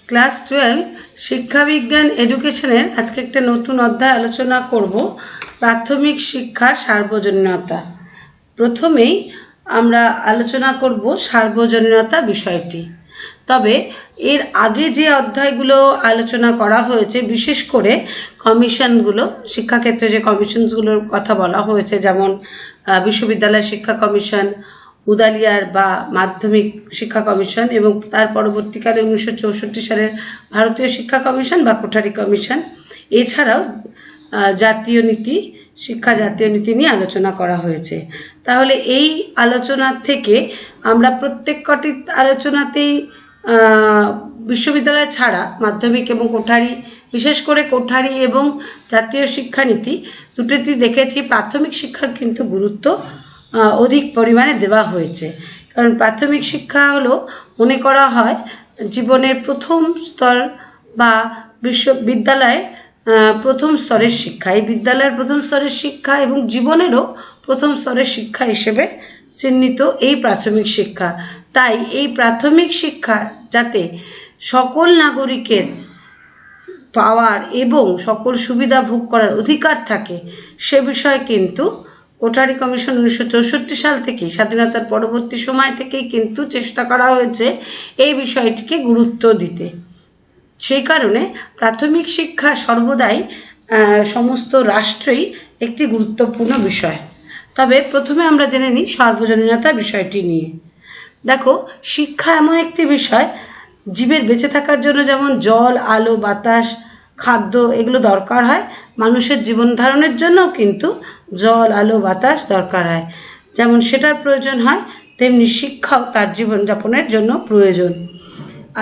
Class 12 শিক্ষাবিজ্ঞান এডুকেশনের আজকে একটা নতুন অধ্যায় আলোচনা করব, প্রাথমিক শিক্ষার সার্বজনীনতা। প্রথমেই আমরা আলোচনা করব সার্বজনীনতা বিষয়টি। তবে এর আগে যে অধ্যায়গুলো আলোচনা করা হয়েছে, বিশেষ করে কমিশনগুলো, শিক্ষাক্ষেত্রে যে কমিশনগুলোর কথা বলা হয়েছে, যেমন বিশ্ববিদ্যালয় শিক্ষা কমিশন, উদালিয়ার বা মাধ্যমিক শিক্ষা কমিশন এবং তার পরবর্তীকালে 1964 সালের ভারতীয় শিক্ষা কমিশন বা কোঠারি কমিশন, এছাড়াও জাতীয় নীতি, শিক্ষা জাতীয় নীতি নিয়ে আলোচনা করা হয়েছে। তাহলে এই আলোচনা থেকে আমরা প্রত্যেক কটি আলোচনাতেই বিশ্ববিদ্যালয় ছাড়া মাধ্যমিক এবং কোঠারি, বিশেষ করে কোঠারি এবং জাতীয় শিক্ষানীতি দুটোতেই দেখেছি প্রাথমিক শিক্ষার কিন্তু গুরুত্ব অধিক পরিমাণে দেওয়া হয়েছে। কারণ প্রাথমিক শিক্ষা হলো মনে করা হয় জীবনের প্রথম স্তর বা বিশ্ববিদ্যালয়ের প্রথম স্তরের শিক্ষা। এই বিদ্যালয়ের প্রথম স্তরের শিক্ষা এবং জীবনেরও প্রথম স্তরের শিক্ষা হিসেবে চিহ্নিত এই প্রাথমিক শিক্ষা। তাই এই প্রাথমিক শিক্ষা যাতে সকল নাগরিকের পাওয়ার এবং সকল সুবিধা ভোগ করার অধিকার থাকে, সে বিষয়ে কিন্তু কোঠারি কমিশন 1964 সাল থেকেই, স্বাধীনতার পরবর্তী সময় থেকেই কিন্তু চেষ্টা করা হয়েছে এই বিষয়টিকে গুরুত্ব দিতে। সেই কারণে প্রাথমিক শিক্ষা সর্বদাই সমস্ত রাষ্ট্রেই একটি গুরুত্বপূর্ণ বিষয়। তবে প্রথমে আমরা জেনে নিই সার্বজনীনতা বিষয়টি নিয়ে। দেখো, শিক্ষা এমন একটি বিষয়, জীবের বেঁচে থাকার জন্য যেমন জল, আলো, বাতাস, খাদ্য এগুলো দরকার হয়, মানুষের জীবন ধারণের জন্যও কিন্তু জল, আলো, বাতাস দরকার হয়। যেমন সেটার প্রয়োজন হয়, তেমনি শিক্ষাও তার জীবনযাপনের জন্য প্রয়োজন।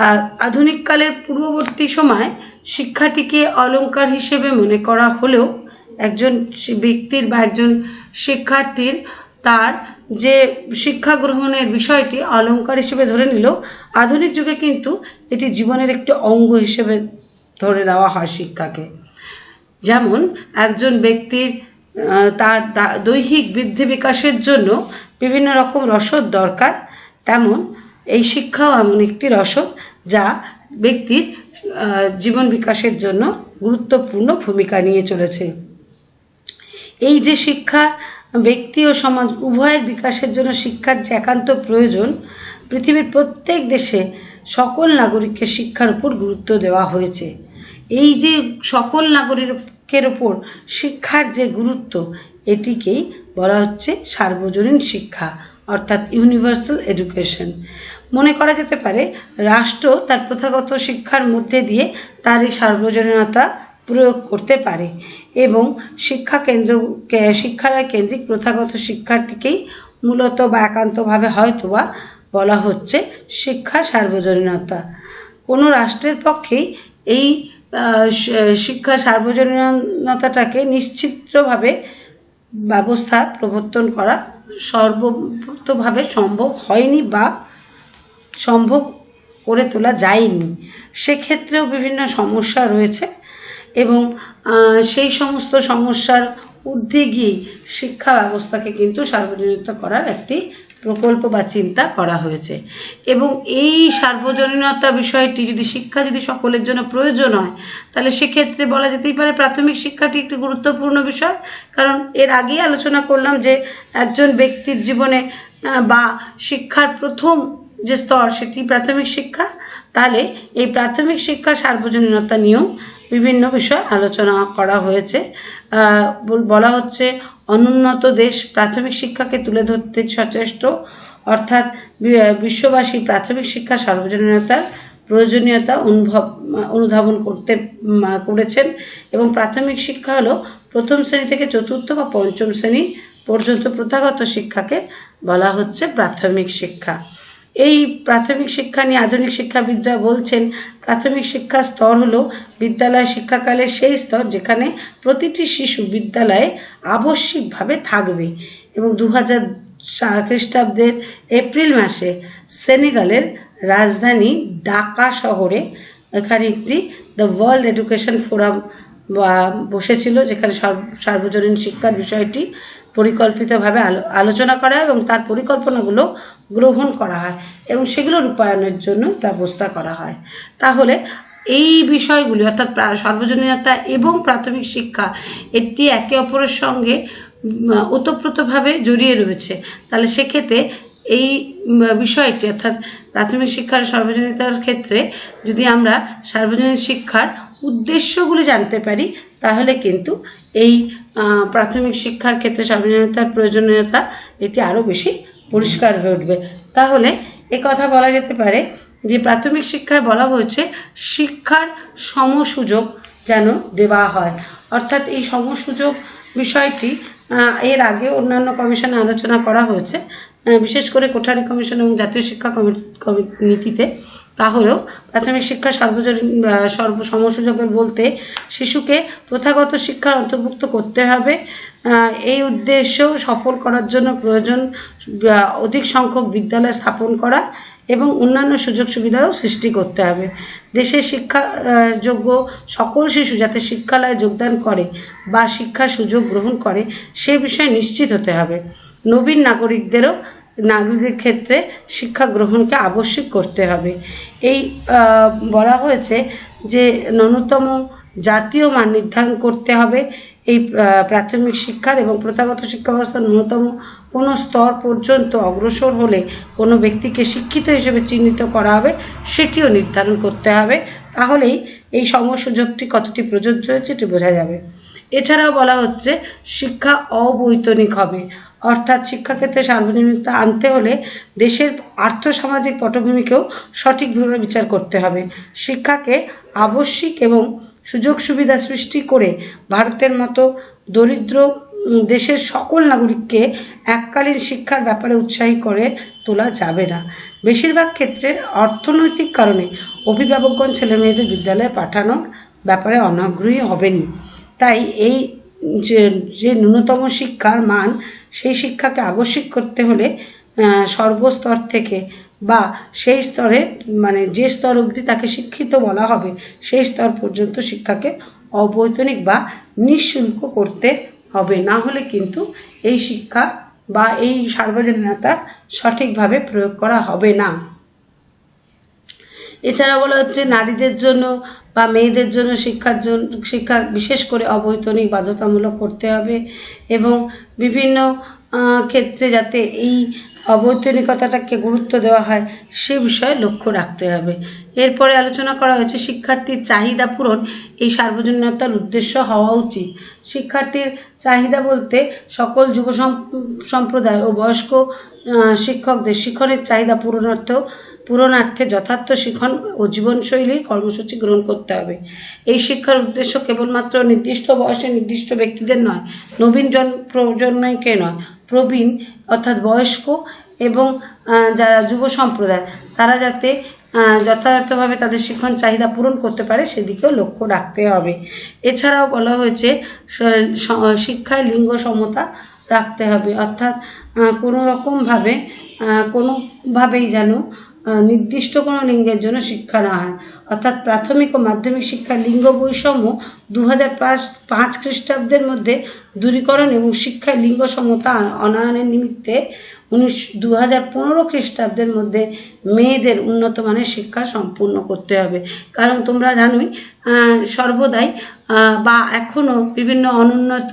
আর আধুনিককালের পূর্ববর্তী সময় শিক্ষাটিকে অলংকার হিসেবে মনে করা হলেও একজন ব্যক্তির বা একজন শিক্ষার্থীর তার যে শিক্ষা গ্রহণের বিষয়টি অলংকার হিসেবে ধরে নিলেও আধুনিক যুগে কিন্তু এটি জীবনের একটি অঙ্গ হিসেবে ধরে নেওয়া হয় শিক্ষাকে। যেমন একজন ব্যক্তির তার দৈহিক বৃদ্ধি বিকাশের জন্য বিভিন্ন রকম রসদ দরকার, তেমন এই শিক্ষাও এমন একটি রসদ যা ব্যক্তির জীবন বিকাশের জন্য গুরুত্বপূর্ণ ভূমিকা নিয়ে চলেছে। এই যে শিক্ষা ব্যক্তি ও সমাজ উভয়ের বিকাশের জন্য শিক্ষার যে একান্ত প্রয়োজন, পৃথিবীর প্রত্যেক দেশে সকল নাগরিককে শিক্ষার উপর গুরুত্ব দেওয়া হয়েছে। এই যে সকল নাগরিকের ওপর শিক্ষার যে গুরুত্ব, এটিকেই বলা হচ্ছে সার্বজনীন শিক্ষা, অর্থাৎ ইউনিভার্সাল এডুকেশন। মনে করা যেতে পারে রাষ্ট্র তার প্রথাগত শিক্ষার মধ্যে দিয়ে তার এই সার্বজনীনতা প্রয়োগ করতে পারে এবং শিক্ষালয় কেন্দ্রিক প্রথাগত শিক্ষার্থীকেই মূলত বা একান্তভাবে হয়তোবা বলা হচ্ছে শিক্ষা সার্বজনীনতা। কোনো রাষ্ট্রের পক্ষেই এই শিক্ষা সার্বজনীনতাটাকে নিশ্চিতভাবে ব্যবস্থা প্রবর্তন করা সর্বতভাবে সম্ভব হয়নি বা সম্ভব করে তোলা যায়নি। সেক্ষেত্রেও বিভিন্ন সমস্যা রয়েছে এবং সেই সমস্ত সমস্যার ঊর্ধ্বে গিয়ে শিক্ষা ব্যবস্থাকে কিন্তু সার্বজনীনতা করার একটি প্রকল্প বা চিন্তা করা হয়েছে। এবং এই সার্বজনীনতা বিষয়টি শিক্ষা যদি সকলের জন্য প্রয়োজন হয়, তাহলে সেক্ষেত্রে বলা যেতেই পারে প্রাথমিক শিক্ষাটি একটি গুরুত্বপূর্ণ বিষয়। কারণ এর আগেই আলোচনা করলাম যে একজন ব্যক্তির জীবনে বা শিক্ষার প্রথম যে স্তর সেটি প্রাথমিক শিক্ষা। তাহলে এই প্রাথমিক শিক্ষা সার্বজনীনতা নিয়েও বিভিন্ন বিষয় আলোচনা করা হয়েছে। বলা হচ্ছে অনুন্নত দেশ প্রাথমিক শিক্ষাকে তুলে ধরতে সচেষ্ট, অর্থাৎ বিশ্ববাসী প্রাথমিক শিক্ষা সার্বজনীনতার প্রয়োজনীয়তা অনুধাবন করেছেন এবং প্রাথমিক শিক্ষা হলো প্রথম শ্রেণী থেকে চতুর্থ বা পঞ্চম শ্রেণী পর্যন্ত প্রথাগত শিক্ষাকে বলা হচ্ছে প্রাথমিক শিক্ষা। এই প্রাথমিক শিক্ষা নিয়ে আধুনিক শিক্ষাবিদরা বলছেন প্রাথমিক শিক্ষার স্তর হলো বিদ্যালয় শিক্ষাকালের সেই স্তর যেখানে প্রতিটি শিশু বিদ্যালয়ে আবশ্যিকভাবে থাকবে। এবং 2000 খ্রিস্টাব্দের এপ্রিল মাসে সেনেগালের রাজধানী ঢাকা শহরে এখানে একটি দ্য ওয়ার্ল্ড এডুকেশন ফোরাম বসেছিল, যেখানে সার্বজনীন শিক্ষার বিষয়টি পরিকল্পিতভাবে আলোচনা করা হয় এবং তার পরিকল্পনাগুলো গ্রহণ করা হয় এবং সেগুলো রূপায়ণের জন্য ব্যবস্থা করা হয়। তাহলে এই বিষয়গুলি অর্থাৎ সর্বজনীনতা এবং প্রাথমিক শিক্ষা এটি একে অপরের সঙ্গে ওতপ্রোতভাবে জড়িয়ে রয়েছে। তাহলে সেক্ষেত্রে এই বিষয়টি অর্থাৎ প্রাথমিক শিক্ষার সর্বজনীনতার ক্ষেত্রে যদি আমরা সার্বজনীন শিক্ষার উদ্দেশ্যগুলি জানতে পারি তাহলে কিন্তু এই প্রাথমিক শিক্ষার ক্ষেত্রে সার্বজনীনতার প্রয়োজনীয়তা এটি আরও বেশি পরিষ্কার হয়ে উঠবে। তাহলে কথা বলা যেতে পারে যে প্রাথমিক শিক্ষায় বলা হয়েছে শিক্ষার সমসুযোগ যেন দেওয়া হয়, অর্থাৎ এই সমসুযোগ বিষয়টি এর আগে অন্যান্য কমিশনে আলোচনা করা হয়েছে, বিশেষ করে কোঠারি কমিশন এবং জাতীয় শিক্ষা নীতিতে। তাহলেও প্রাথমিক শিক্ষা সমসুযোগের বলতে শিশুকে প্রথাগত শিক্ষার অন্তর্ভুক্ত করতে হবে। এই উদ্দেশ্য সফল করার জন্য প্রয়োজন অধিক সংখ্যক বিদ্যালয় স্থাপন করা এবং অন্যান্য সুযোগ সুবিধাও সৃষ্টি করতে হবে। দেশের শিক্ষাযোগ্য সকল শিশু যাতে শিক্ষালয়ে যোগদান করে বা শিক্ষার সুযোগ গ্রহণ করে সে বিষয়ে নিশ্চিত হতে হবে। নবীন নাগরিকদের ক্ষেত্রে শিক্ষা গ্রহণকে আবশ্যক করতে হবে। এই বলা হয়েছে যে ন্যূনতম জাতীয় মান নির্ধারণ করতে হবে এই প্রাথমিক শিক্ষার এবং প্রথাগত শিক্ষা ব্যবস্থার ন্যূনতম কোনো স্তর পর্যন্ত অগ্রসর হলে কোনো ব্যক্তিকে শিক্ষিত হিসেবে চিহ্নিত করা হবে সেটিও নির্ধারণ করতে হবে। তাহলেই এই সমসুযোগটি কতটি প্রযোজ্য হয়েছে এটি বোঝা যাবে। এছাড়াও বলা হচ্ছে শিক্ষা অবৈতনিক হবে, অর্থাৎ শিক্ষাক্ষেত্রে সার্বজনীনতা আনতে হলে দেশের আর্থসামাজিক পটভূমিকেও সঠিকভাবে বিচার করতে হবে। শিক্ষাকে আবশ্যিক এবং সুযোগ সুবিধা সৃষ্টি করে ভারতের মতো দরিদ্র দেশের সকল নাগরিককে এককালীন শিক্ষার ব্যাপারে উৎসাহী করে তোলা যাবে না। বেশিরভাগ ক্ষেত্রে অর্থনৈতিক কারণে অভিভাবকগণ ছেলেমেয়েদের বিদ্যালয়ে পাঠানোর ব্যাপারে অনাগ্রহী হবেন। তাই এই যে ন্যূনতম শিক্ষার মান সেই শিক্ষাকে আবশ্যক করতে হলে সর্বস্তর থেকে বা সেই স্তরে যে স্তর অবধি তাকে শিক্ষিত বলা হবে সেই স্তর পর্যন্ত শিক্ষাকে অবৈতনিক বা নিঃশুল্ক করতে হবে, না হলে কিন্তু এই শিক্ষা বা এই সার্বজনীনতা সঠিকভাবে প্রয়োগ করা হবে না। এছাড়া বলা হচ্ছে নারীদের জন্য বা মেয়েদের জন্য শিক্ষা বিশেষ করে অবৈতনিক বাধ্যতামূলক করতে হবে এবং বিভিন্ন ক্ষেত্রে যাতে এই অবৈতনিকতাটাকে গুরুত্ব দেওয়া হয় সে বিষয়ে লক্ষ্য রাখতে হবে। এরপরে আলোচনা করা হয়েছে শিক্ষার্থীর চাহিদা পূরণ এই সার্বজনীনতার উদ্দেশ্য হওয়া উচিত। শিক্ষার্থীর চাহিদা বলতে সকল যুব সম্প্রদায় ও বয়স্ক শিক্ষকদের শিক্ষণের চাহিদা পূরণার্থে যথার্থ শিক্ষণ ও জীবনশৈলীর কর্মসূচি গ্রহণ করতে হবে। এই শিক্ষার উদ্দেশ্য কেবলমাত্র নির্দিষ্ট বয়সে নির্দিষ্ট ব্যক্তিদের নয়, নবীন প্রজন্মকে নয়, প্রবীণ অর্থাৎ বয়স্ক এবং যারা যুব সম্প্রদায় তারা যাতে যথাযথভাবে তাদের শিক্ষণ চাহিদা পূরণ করতে পারে সেদিকেও লক্ষ্য রাখতে হবে। এছাড়াও বলা হয়েছে শিক্ষায় লিঙ্গ সমতা রাখতে হবে, অর্থাৎ কোনোভাবেই যেন নির্দিষ্ট কোনো লিঙ্গের জন্য শিক্ষা না হয়। অর্থাৎ প্রাথমিক ও মাধ্যমিক শিক্ষার লিঙ্গ বৈষম্য 2005 খ্রিস্টাব্দের মধ্যে দূরীকরণ এবং শিক্ষায় লিঙ্গ সমতা আনয়নের নিমিত্তে 2015 খ্রিস্টাব্দের মধ্যে মেয়েদের উন্নত মানের শিক্ষা সম্পূর্ণ করতে হবে। কারণ তোমরা জানোই সর্বদাই বা এখনও বিভিন্ন অনুন্নত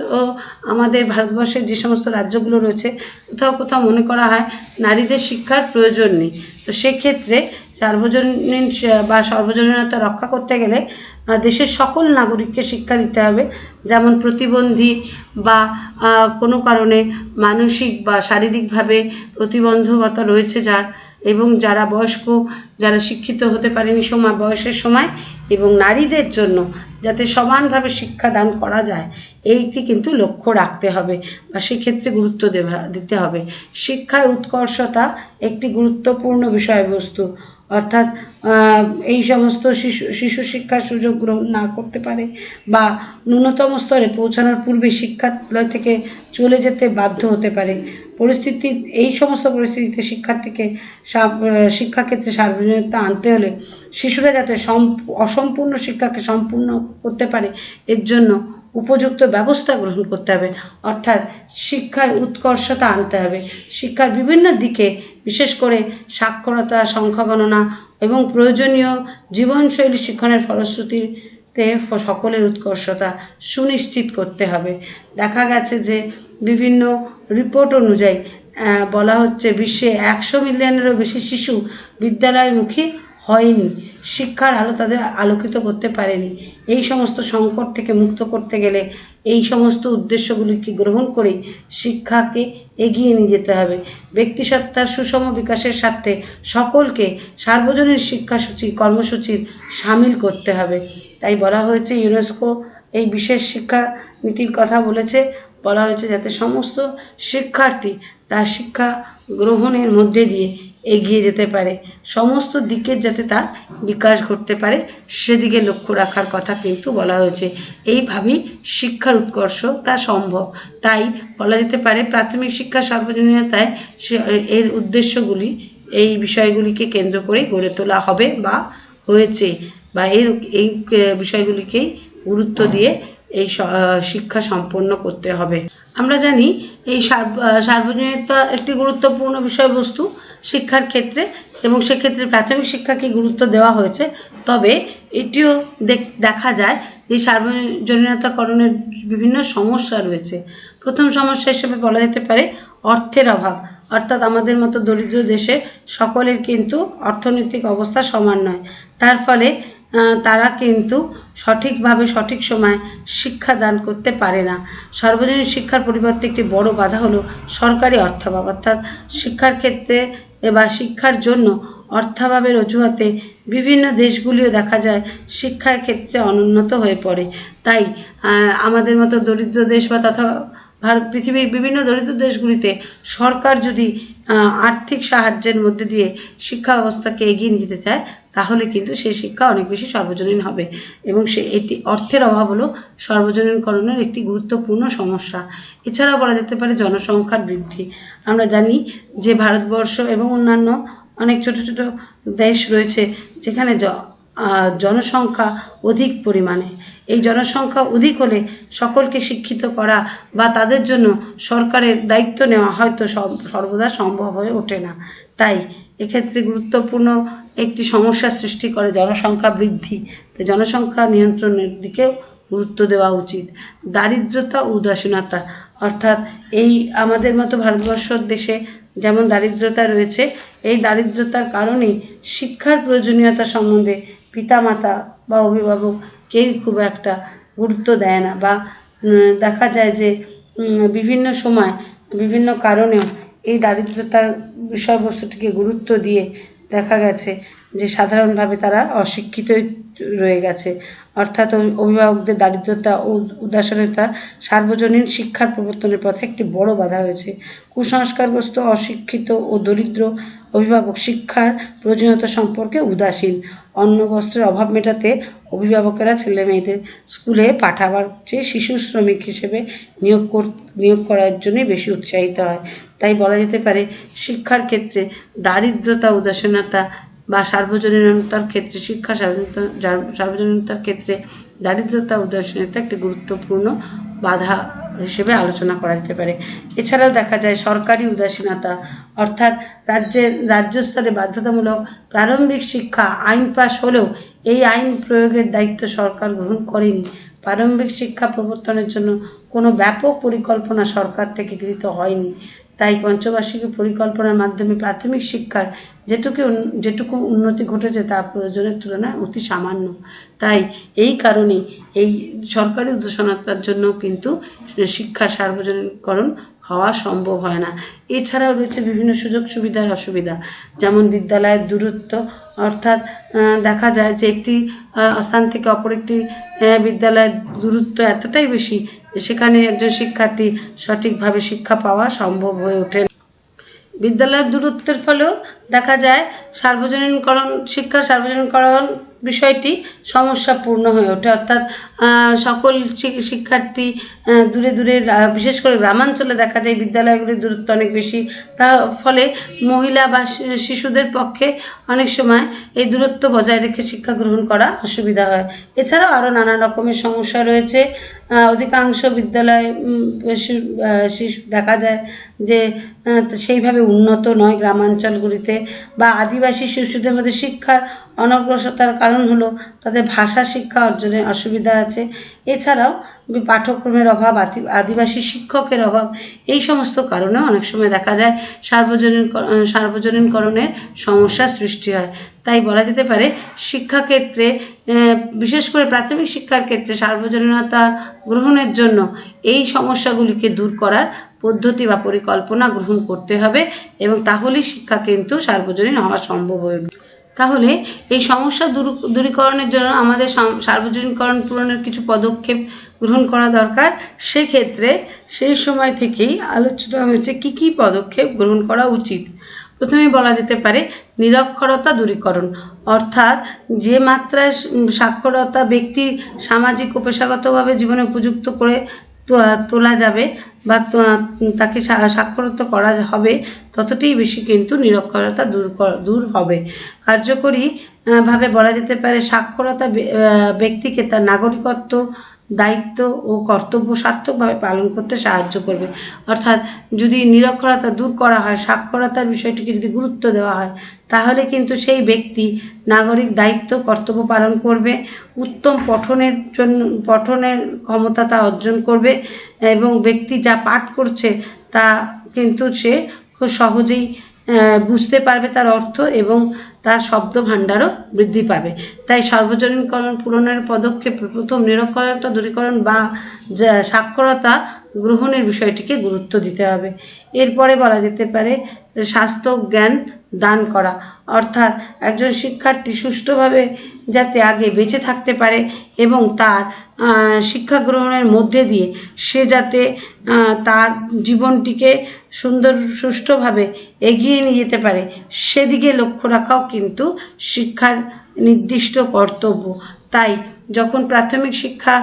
আমাদের ভারতবর্ষের যে সমস্ত রাজ্যগুলো রয়েছে কোথাও কোথাও মনে করা হয় নারীদের শিক্ষার প্রয়োজন নেই। তো সেক্ষেত্রে সার্বজনীন বা সর্বজনীনতা রক্ষা করতে গেলে দেশের সকল নাগরিককে শিক্ষা দিতে হবে। যেমন প্রতিবন্ধী বা কোনো কারণে মানসিক বা শারীরিকভাবে প্রতিবন্ধকতা রয়েছে যার, এবং যারা বয়স্ক যারা শিক্ষিত হতে পারেনি বয়সের সময়, এবং নারীদের জন্য যাতে সমানভাবে শিক্ষাদান করা যায় এইটি কিন্তু লক্ষ্য রাখতে হবে বা সেক্ষেত্রে গুরুত্ব দিতে হবে। শিক্ষায় উৎকর্ষতা একটি গুরুত্বপূর্ণ বিষয়বস্তু, অর্থাৎ এই সমস্ত শিশু শিক্ষার সুযোগ গ্রহণ না করতে পারে বা ন্যূনতম স্তরে পৌঁছানোর পূর্বে শিক্ষালয় থেকে চলে যেতে বাধ্য হতে পারে। এই সমস্ত পরিস্থিতিতে শিক্ষাক্ষেত্রে সার্বজনীনতা আনতে হলে শিশুরা যাতে অসম্পূর্ণ শিক্ষাকে সম্পূর্ণ করতে পারে এর জন্য উপযুক্ত ব্যবস্থা গ্রহণ করতে হবে, অর্থাৎ শিক্ষায় উৎকর্ষতা আনতে হবে। শিক্ষার বিভিন্ন দিকে বিশেষ করে সাক্ষরতা, সংখ্যা গণনা এবং প্রয়োজনীয় জীবনশৈলী শিক্ষণের ফলশ্রুতিতে সকলের উৎকর্ষতা সুনিশ্চিত করতে হবে। দেখা গেছে যে বিভিন্ন রিপোর্ট অনুযায়ী বলা হচ্ছে বিশ্বে 100 মিলিয়নেরও বেশি শিশু বিদ্যালয়মুখী হয়নি, শিক্ষার আলো তাদের আলোকিত করতে পারেনি। এই সমস্ত সংকট থেকে মুক্ত করতে গেলে এই সমস্ত উদ্দেশ্যগুলিকে গ্রহণ করেই শিক্ষাকে এগিয়ে নিয়ে যেতে হবে। ব্যক্তিসত্তার সুষম বিকাশের স্বার্থে সকলকে সার্বজনীন শিক্ষাসূচি কর্মসূচির সামিল করতে হবে। তাই বলা হয়েছে, ইউনেস্কো এই বিশেষ শিক্ষা নীতির কথা বলেছে, বলা হয়েছে যাতে সমস্ত শিক্ষার্থী তার শিক্ষা গ্রহণের মধ্যে দিয়ে এগিয়ে যেতে পারে, সমস্ত দিকের যাতে তার বিকাশ ঘটতে পারে সেদিকে লক্ষ্য রাখার কথা কিন্তু বলা হয়েছে। এইভাবেই শিক্ষার উৎকর্ষ তা সম্ভব। তাই বলা যেতে পারে প্রাথমিক শিক্ষা সার্বজনীনতায় এর উদ্দেশ্যগুলি এই বিষয়গুলিকে কেন্দ্র করেই গড়ে তোলা হবে বা হয়েছে, বা এই বিষয়গুলিকেই গুরুত্ব দিয়ে এই শিক্ষা সম্পন্ন করতে হবে। আমরা জানি এই সার্বজনীনতা একটি গুরুত্বপূর্ণ বিষয়বস্তু শিক্ষার ক্ষেত্রে, এবং সেক্ষেত্রে প্রাথমিক শিক্ষাকে গুরুত্ব দেওয়া হয়েছে। তবে এটিও দেখা যায় যে সার্বজনীনতাকরণের বিভিন্ন সমস্যা রয়েছে। প্রথম সমস্যা হিসেবে বলা যেতে পারে অর্থের অভাব, অর্থাৎ আমাদের মতো দরিদ্র দেশে সকলের কিন্তু অর্থনৈতিক অবস্থা সমান নয়। তার ফলে তারা কিন্তু সঠিকভাবে সঠিক সময় শিক্ষা দান করতে পারে না। সার্বজনীন শিক্ষার পরিবর্তে একটি বড় বাধা হলো সরকারি অর্থাভাব, অর্থাৎ শিক্ষার ক্ষেত্রে বা শিক্ষার জন্য অর্থাভাবের অজুহাতে বিভিন্ন দেশগুলিও দেখা যায় শিক্ষার ক্ষেত্রে অনুন্নত হয়ে পড়ে। তাই আমাদের মতো দরিদ্র দেশ বা তথা পৃথিবীর বিভিন্ন দরিদ্র দেশগুলিতে সরকার যদি আর্থিক সাহায্যের মধ্যে দিয়ে শিক্ষা ব্যবস্থাকে এগিয়ে নিয়ে যেতে চায়, তাহলে কিন্তু সেই শিক্ষা অনেক বেশি সর্বজনীন হবে, এবং এটি অর্থের অভাব হলো সর্বজনীনকরণের একটি গুরুত্বপূর্ণ সমস্যা। এছাড়াও বলা যেতে পারে জনসংখ্যার বৃদ্ধি। আমরা জানি যে ভারতবর্ষ এবং অন্যান্য অনেক ছোট ছোট দেশ রয়েছে যেখানে জনসংখ্যা অধিক পরিমাণে। এই জনসংখ্যা অধিক হলে সকলকে শিক্ষিত করা বা তাদের জন্য সরকারের দায়িত্ব নেওয়া হয়তো সর্বদা সম্ভব হয়ে ওঠে না। তাই এক্ষেত্রে গুরুত্বপূর্ণ একটি সমস্যার সৃষ্টি করে জনসংখ্যা বৃদ্ধি। তাই জনসংখ্যা নিয়ন্ত্রণের দিকেও গুরুত্ব দেওয়া উচিত। দারিদ্রতা ও উদাসীনতা, অর্থাৎ এই আমাদের মতো ভারতবর্ষ দেশে যেমন দারিদ্রতা রয়েছে, এই দারিদ্রতার কারণেই শিক্ষার প্রয়োজনীয়তা সম্বন্ধে পিতামাতা বা অভিভাবক কেউ খুব একটা গুরুত্ব দেয় না, বা দেখা যায় যে বিভিন্ন সময় বিভিন্ন কারণেও এই দারিদ্রতার বিষয়বস্তুটিকে গুরুত্ব দিয়ে দেখা গেছে যে সাধারণভাবে তারা অশিক্ষিতই রয়ে গেছে। অর্থাৎ অভিভাবকদের দারিদ্রতা ও উদাসীনতা সার্বজনীন শিক্ষার প্রবর্তনের পথে একটি বড় বাধা হয়েছে। কুসংস্কারগ্রস্ত, অশিক্ষিত ও দরিদ্র অভিভাবক শিক্ষার প্রয়োজনীয়তা সম্পর্কে উদাসীন। অন্ন বস্ত্রের অভাব মেটাতে অভিভাবকেরা ছেলে মেয়েদের স্কুলে পাঠাবার চেয়ে শিশু শ্রমিক হিসেবে নিয়োগ করার জন্যই বেশি উৎসাহিত হয়। তাই বলা যেতে পারে শিক্ষার ক্ষেত্রে দারিদ্রতা, উদাসীনতা বা সার্বজনীনতার ক্ষেত্রে সার্বজনীনতার ক্ষেত্রে দারিদ্রতা, উদাসীনতা একটি গুরুত্বপূর্ণ বাধা হিসেবে আলোচনা করা যেতে পারে। এছাড়াও দেখা যায় সরকারি উদাসীনতা, অর্থাৎ রাজ্য স্তরে বাধ্যতামূলক প্রারম্ভিক শিক্ষা আইন পাশ হলেও এই আইন প্রয়োগের দায়িত্ব সরকার গ্রহণ করেনি। প্রারম্ভিক শিক্ষা প্রবর্তনের জন্য কোনো ব্যাপক পরিকল্পনা সরকার থেকে গৃহীত হয়নি। তাই পঞ্চবার্ষিক পরিকল্পনার মাধ্যমে প্রাথমিক শিক্ষার যেটুকু উন্নতি ঘটেছে তা প্রয়োজনের তুলনায় অতি সামান্য। তাই এই কারণে এই সরকারি উদাসীনতার জন্য কিন্তু শিক্ষার সার্বজনীনকরণ হওয়া সম্ভব হয় না। এছাড়াও রয়েছে বিভিন্ন সুযোগ সুবিধার অসুবিধা, যেমন বিদ্যালয়ের দূরত্ব, অর্থাৎ দেখা যায় যে একটি স্থান থেকে অপর একটি বিদ্যালয়ের দূরত্ব এতটাই বেশি যে সেখানে একজন শিক্ষার্থী সঠিকভাবে শিক্ষা পাওয়া সম্ভব হয়ে ওঠে। বিদ্যালয়ের দূরত্বের ফলেও দেখা যায় শিক্ষার সার্বজনীনকরণ বিষয়টি সমস্যাপূর্ণ হয়ে ওঠে, অর্থাৎ সকল শিক্ষার্থী দূরে দূরে, বিশেষ করে গ্রামাঞ্চলে দেখা যায় বিদ্যালয়গুলির দূরত্ব অনেক বেশি। তার ফলে মহিলা বা শিশুদের পক্ষে অনেক সময় এই দূরত্ব বজায় রেখে শিক্ষা গ্রহণ করা অসুবিধা হয়। এছাড়াও আরও নানা রকমের সমস্যা রয়েছে। অধিকাংশ বিদ্যালয় দেখা যায় যে সেইভাবে উন্নত নয় গ্রামাঞ্চলগুলিতে, বা আদিবাসী শিশুদের মধ্যে শিক্ষার অনগ্রসরতার কারণ হলো তাদের ভাষা শিক্ষা অর্জনে অসুবিধা আছে। এছাড়াও পাঠ্যক্রমের অভাব, আদিবাসী শিক্ষকের অভাব, এই সমস্ত কারণে অনেক সময় দেখা যায় সার্বজনীনকরণের সমস্যার সৃষ্টি হয়। তাই বলা যেতে পারে শিক্ষাক্ষেত্রে, বিশেষ করে প্রাথমিক শিক্ষার ক্ষেত্রে সার্বজনীনতা গ্রহণের জন্য এই সমস্যাগুলিকে দূর করার পদ্ধতি বা পরিকল্পনা গ্রহণ করতে হবে, এবং তাহলেই শিক্ষা কিন্তু সার্বজনীন হওয়া সম্ভব হয়ে উঠবে। তাহলে এই সমস্যা দূরীকরণের জন্য আমাদের সার্বজনীনকরণ পূরণের কিছু পদক্ষেপ গ্রহণ করা দরকার। সেক্ষেত্রে সেই সময় থেকেই আলোচনা হয়েছে কি কি পদক্ষেপ গ্রহণ করা উচিত। প্রথমেই বলা যেতে পারে নিরক্ষরতা দূরীকরণ, অর্থাৎ যে মাত্রায় সাক্ষরতা ব্যক্তির সামাজিক ও পেশাগতভাবে জীবনে উপযুক্ত করে তোলা যাবে বা তাকে সাক্ষরতা করা হবে, ততটাই বেশি কিন্তু নিরক্ষরতা দূর হবে। কার্যকরী ভাবে বলা যেতে পারে সাক্ষরতা ব্যক্তিকে তার নাগরিকত্ব, দায়িত্ব ও কর্তব্য সার্থকভাবে পালন করতে সাহায্য করবে। অর্থাৎ যদি নিরক্ষরতা দূর করা হয়, সাক্ষরতার বিষয়টিকে যদি গুরুত্ব দেওয়া হয়, তাহলে কিন্তু সেই ব্যক্তি নাগরিক দায়িত্ব কর্তব্য পালন করবে, উত্তম পঠনের ক্ষমতা তা অর্জন করবে, এবং ব্যক্তি যা পাঠ করছে তা কিন্তু সে খুব সহজেই বুঝতে পারবে তার অর্থ, এবং তার শব্দ ভাণ্ডারও বৃদ্ধি পাবে। তাই সার্বজনীনকরণ পূরণের পদক্ষেপ প্রথম নিরক্ষরতা দূরীকরণ বা সাক্ষরতা গ্রহণের বিষয়টিকে গুরুত্ব দিতে হবে। এরপরে বলা যেতে পারে স্বাস্থ্য জ্ঞান দান করা, অর্থাৎ একজন শিক্ষার্থী সুষ্ঠুভাবে যাতে আগে বেঁচে থাকতে পারে এবং তার শিক্ষা গ্রহণের মধ্যে দিয়ে সে যাতে তার জীবনটিকে সুষ্ঠুভাবে এগিয়ে নিয়ে যেতে পারে, সেদিকে লক্ষ্য রাখাও কিন্তু শিক্ষার নির্দিষ্ট কর্তব্য। তাই যখন প্রাথমিক শিক্ষা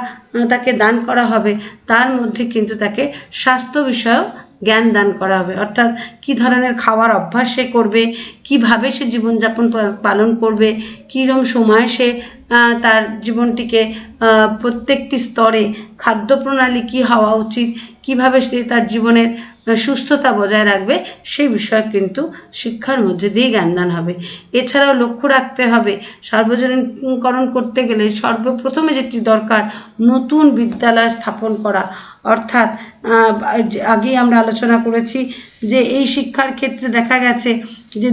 তাকে দান করা হবে, তার মধ্যে কিন্তু তাকে স্বাস্থ্য বিষয়ক জ্ঞান দান করা হবে, অর্থাৎ কী ধরনের খাওয়ার অভ্যাস সে করবে, কিভাবে সে জীবনযাপন পালন করবে, কীরকম সময় সে তার জীবনটিকে প্রত্যেকটি স্তরে খাদ্য প্রণালী কী হওয়া উচিত, কিভাবে সে তার জীবনের সুস্থতা বজায় রাখবে, সেই বিষয়ে কিন্তু শিক্ষার মধ্যে দিয়ে জ্ঞানদান হবে। এছাড়াও লক্ষ্য রাখতে হবে সার্বজনীনকরণ করতে গেলে সর্বপ্রথমে যেটি দরকার, নতুন বিদ্যালয় স্থাপন করা। অর্থাৎ আগেই আমরা আলোচনা করেছি যে এই শিক্ষার ক্ষেত্রে দেখা গেছে যে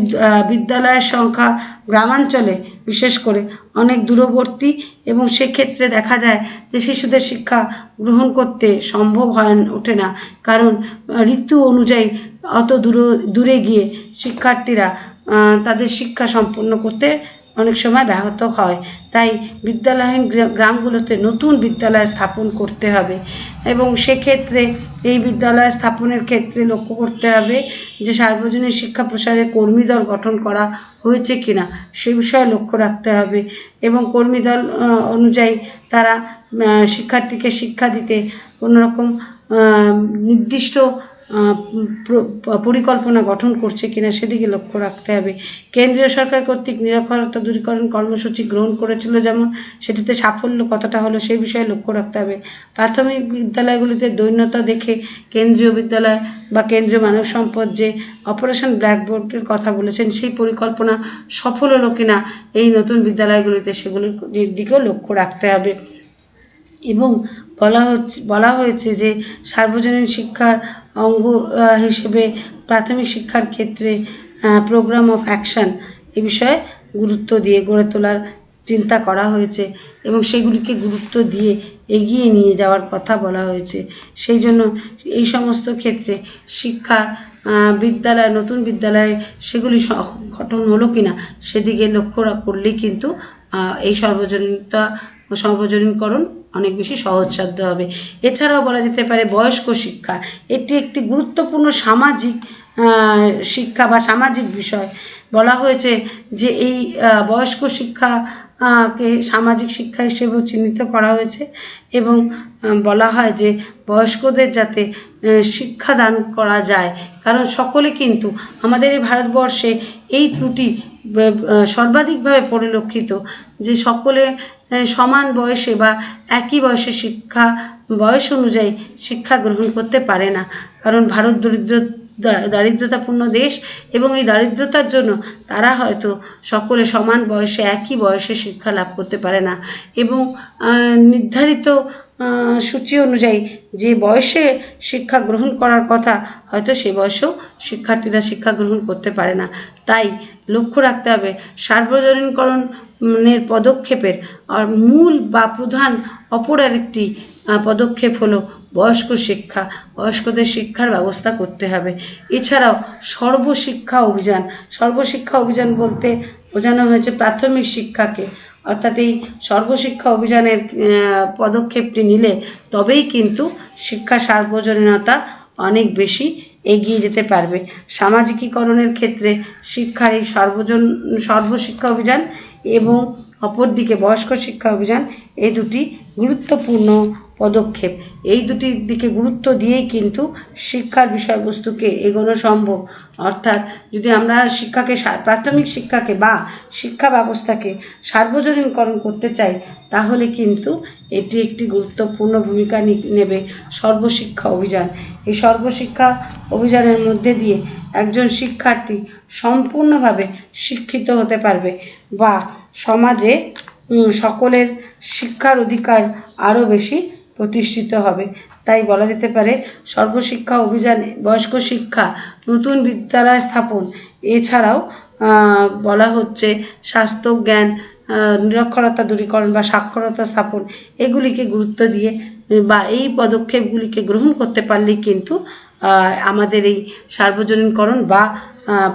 বিদ্যালয়ের সংখ্যা গ্রামাঞ্চলে বিশেষ করে অনেক দূরবর্তী, এবং সেক্ষেত্রে দেখা যায় যে শিশুদের শিক্ষা গ্রহণ করতে সম্ভব হয়ে ওঠে না, কারণ ঋতু অনুযায়ী অত দূরে গিয়ে শিক্ষার্থীরা তাদের শিক্ষা সম্পন্ন করতে অনেক সময় ব্যাহত হয়। তাই বিদ্যালয়হীন গ্রামগুলোতে নতুন বিদ্যালয় স্থাপন করতে হবে, এবং সেক্ষেত্রে এই বিদ্যালয় স্থাপনের ক্ষেত্রে লক্ষ্য করতে হবে যে সার্বজনীন শিক্ষা প্রসারে কর্মীদল গঠন করা হয়েছে কিনা সে বিষয়ে লক্ষ্য রাখতে হবে, এবং কর্মীদল অনুযায়ী তারা শিক্ষার্থীকে শিক্ষা দিতে কোনোরকম নির্দিষ্ট পরিকল্পনা গঠন করছে কিনা সেদিকে লক্ষ্য রাখতে হবে। কেন্দ্রীয় সরকার কর্তৃক নিরক্ষরতা দূরীকরণ কর্মসূচি গ্রহণ করেছিল যেমন, সেটিতে সাফল্য কতটা হলো সেই বিষয়ে লক্ষ্য রাখতে হবে। প্রাথমিক বিদ্যালয়গুলিতে দৈন্যতা দেখে কেন্দ্রীয় বিদ্যালয় বা কেন্দ্রীয় মানব সম্পদ যে অপারেশন ব্ল্যাকবোর্ডের কথা বলেছেন, সেই পরিকল্পনা সফল হলো কিনা এই নতুন বিদ্যালয়গুলিতে, সেগুলির দিকেও লক্ষ্য রাখতে হবে। এবং বলা হয়েছে যে সার্বজনীন শিক্ষার অঙ্গ হিসেবে প্রাথমিক শিক্ষার ক্ষেত্রে প্রোগ্রাম অফ অ্যাকশন এ বিষয়ে গুরুত্ব দিয়ে গড়ে তোলার চিন্তা করা হয়েছে, এবং সেগুলিকে গুরুত্ব দিয়ে এগিয়ে নিয়ে যাওয়ার কথা বলা হয়েছে। সেই জন্য এই সমস্ত ক্ষেত্রে শিক্ষার বিদ্যালয়, নতুন বিদ্যালয়ে সেগুলি গঠন হলো কিনা সেদিকে লক্ষ্য করলেই কিন্তু এই সার্বজনীনকরণ অনেক বেশি সহজসাধ্য হবে। এছাড়াও বলা যেতে পারে বয়স্ক শিক্ষা, এটি একটি গুরুত্বপূর্ণ সামাজিক শিক্ষা বা সামাজিক বিষয়। বলা হয়েছে যে এই বয়স্ক শিক্ষা কে সামাজিক শিক্ষা হিসেবেও চিহ্নিত করা হয়েছে এবং বলা হয় যে বয়স্কদের যাতে শিক্ষাদান করা যায়, কারণ সকলে কিন্তু আমাদের এই ভারতবর্ষে এই ত্রুটি সর্বাধিকভাবে পরিলক্ষিত যে সকলে সমান বয়সে বা একই বয়সে বয়স অনুযায়ী শিক্ষা গ্রহণ করতে পারে না, কারণ ভারত দারিদ্রতাপূর্ণ দেশ এবং এই দারিদ্রতার জন্য তারা হয়তো সকলে সমান বয়সে একই বয়সে শিক্ষা লাভ করতে পারে না এবং নির্ধারিত সূচি অনুযায়ী যে বয়সে শিক্ষা গ্রহণ করার কথা হয়তো সে বয়সেও শিক্ষার্থীরা শিক্ষা গ্রহণ করতে পারে না। তাই লক্ষ্য রাখতে হবে সার্বজনীনকরণের পদক্ষেপের আর মূল বা প্রধান অপর আরেকটি পদক্ষেপ হলো বয়স্কদের শিক্ষার ব্যবস্থা করতে হবে। এছাড়াও সর্বশিক্ষা অভিযান বলতে বোঝানো হয়েছে প্রাথমিক শিক্ষাকে, অর্থাৎ এই সর্বশিক্ষা অভিযানের পদক্ষেপটি নিলে তবেই কিন্তু শিক্ষা সার্বজনীনতা অনেক বেশি এগিয়ে যেতে পারবে। সামাজিকীকরণের ক্ষেত্রে শিক্ষার এই সর্বশিক্ষা অভিযান এবং অপরদিকে বয়স্ক শিক্ষা অভিযান এই দুটি গুরুত্বপূর্ণ পদক্ষেপ। এই দুটির দিকে গুরুত্ব দিয়েই কিন্তু শিক্ষার বিষয়বস্তুকে এগোনো সম্ভব। অর্থাৎ যদি আমরা প্রাথমিক শিক্ষাকে বা শিক্ষা ব্যবস্থাকে সার্বজনীনকরণ করতে চাই তাহলে কিন্তু এটি একটি গুরুত্বপূর্ণ ভূমিকা নেবে সর্বশিক্ষা অভিযান। এই সর্বশিক্ষা অভিযানের মধ্যে দিয়ে একজন শিক্ষার্থী সম্পূর্ণভাবে শিক্ষিত হতে পারবে বা সমাজে সকলের শিক্ষার অধিকার আরও বেশি প্রতিষ্ঠিত হবে। তাই বলা যেতে পারে সর্বশিক্ষা অভিযানে বয়স্ক শিক্ষা, নতুন বিদ্যালয় স্থাপন, এছাড়াও বলা হচ্ছে স্বাস্থ্য জ্ঞান, নিরক্ষরতা দূরীকরণ বা সাক্ষরতা স্থাপন, এগুলিকে গুরুত্ব দিয়ে বা এই পদক্ষেপগুলিকে গ্রহণ করতে পারলেই কিন্তু আমাদের এই সার্বজনীনকরণ বা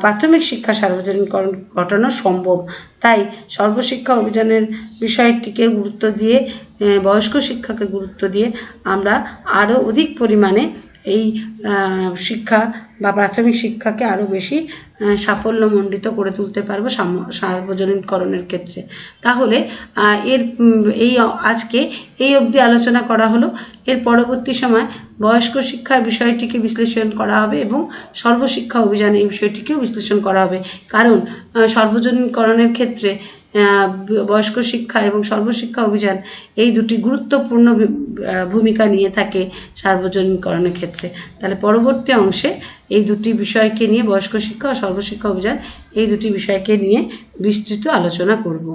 প্রাথমিক শিক্ষা সার্বজনীনকরণ ঘটানো সম্ভব। তাই সর্বশিক্ষা অভিযানের বিষয়টিকে গুরুত্ব দিয়ে বয়স্ক শিক্ষাকে গুরুত্ব দিয়ে আমরা আরও অধিক পরিমাণে এই শিক্ষা বা প্রাথমিক শিক্ষাকে আরও বেশি সাফল্যমণ্ডিত করে তুলতে পারবো সার্বজনীনকরণের ক্ষেত্রে। তাহলে আজকে এই অবধি আলোচনা করা হলো। এর পরবর্তী সময় বয়স্ক শিক্ষার বিষয়টিকে বিশ্লেষণ করা হবে এবং সর্বশিক্ষা অভিযান এই বিষয়টিকেও বিশ্লেষণ করা হবে, কারণ সার্বজনীনকরণের ক্ষেত্রে বয়স্ক শিক্ষা এবং সর্বশিক্ষা অভিযান এই দুটি গুরুত্বপূর্ণ ভূমিকা নিয়ে থাকে সার্বজনীনকরণের ক্ষেত্রে। তাহলে পরবর্তী অংশে এই দুটি বিষয়কে নিয়ে বয়স্ক শিক্ষা ও সর্বশিক্ষা অভিযান এই দুটি বিষয়কে নিয়ে বিস্তৃত আলোচনা করব।